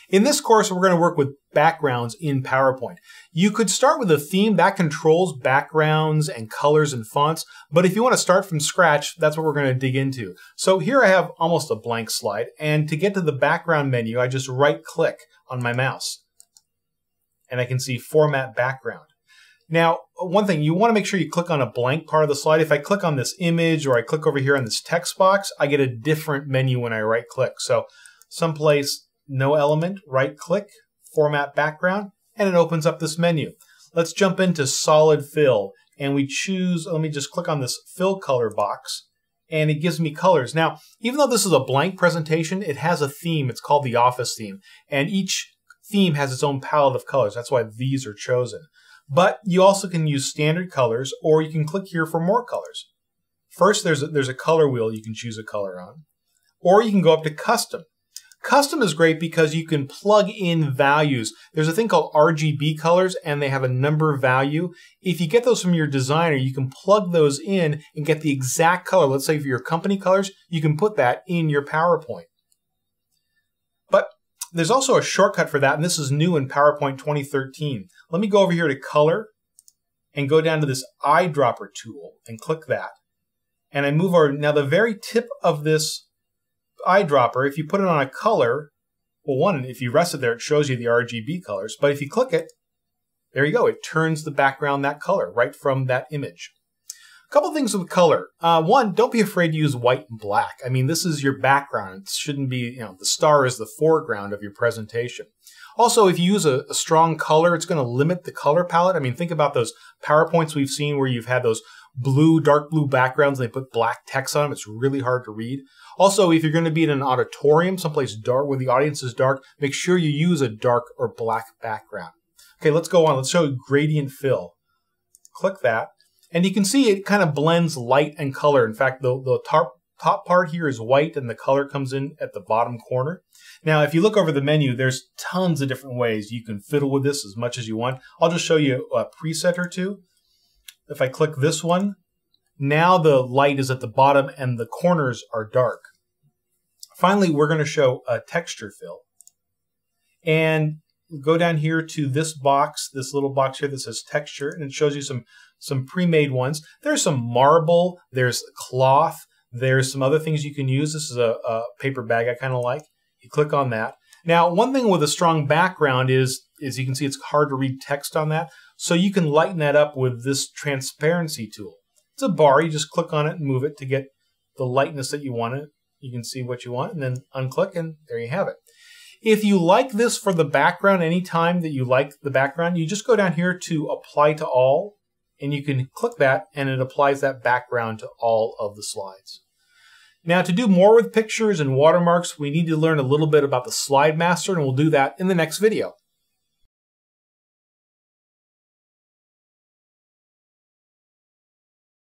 In this course, we're going to work with backgrounds in PowerPoint. You could start with a theme that controls backgrounds and colors and fonts, but if you want to start from scratch, that's what we're going to dig into. So here I have almost a blank slide, and to get to the background menu, I just right-click on my mouse, and I can see Format Background. Now, one thing, you want to make sure you click on a blank part of the slide. If I click on this image or I click over here on this text box, I get a different menu when I right-click. So someplace, no element, right-click, Format Background, and it opens up this menu. Let's jump into Solid Fill, and we choose, let me just click on this Fill Color box, and it gives me colors. Now, even though this is a blank presentation, it has a theme. It's called the Office theme, and each theme has its own palette of colors. That's why these are chosen. But you also can use standard colors, or you can click here for more colors. First, there's a color wheel you can choose a color on, or you can go up to Custom. Custom is great because you can plug in values. There's a thing called RGB colors, and they have a number value. If you get those from your designer, you can plug those in and get the exact color. Let's say for your company colors, you can put that in your PowerPoint. But there's also a shortcut for that, and this is new in PowerPoint 2013. Let me go over here to Color and go down to this eyedropper tool and click that. And I move over. Now, the very tip of this eyedropper, if you put it on a color, well, one, if you rest it there, it shows you the RGB colors. But if you click it, there you go. It turns the background that color right from that image. A couple things with color. One, don't be afraid to use white and black. I mean, this is your background. It shouldn't be, the star is the foreground of your presentation. Also, if you use a strong color, it's going to limit the color palette. I mean, think about those PowerPoints we've seen where you've had those dark blue backgrounds and they put black text on them. It's really hard to read. Also, if you're going to be in an auditorium, someplace dark where the audience is dark, make sure you use a dark or black background. Okay, let's go on. Let's show you gradient fill. Click that. And you can see it kind of blends light and color. In fact, the top part here is white and the color comes in at the bottom corner. Now, if you look over the menu, there's tons of different ways you can fiddle with this as much as you want. I'll just show you a preset or two. If I click this one, now the light is at the bottom and the corners are dark. Finally, we're going to show a texture fill. And go down here to this box, this little box here that says texture, and it shows you some pre-made ones. There's some marble, there's cloth, there's some other things you can use. This is a paper bag I kind of like. You click on that. Now, one thing with a strong background is you can see it's hard to read text on that. So you can lighten that up with this transparency tool. It's a bar. You just click on it and move it to get the lightness that you want it. You can see what you want and then unclick and there you have it. If you like this for the background, anytime that you like the background, you just go down here to Apply to All and you can click that and it applies that background to all of the slides. Now, to do more with pictures and watermarks, we need to learn a little bit about the Slide Master, and we'll do that in the next video.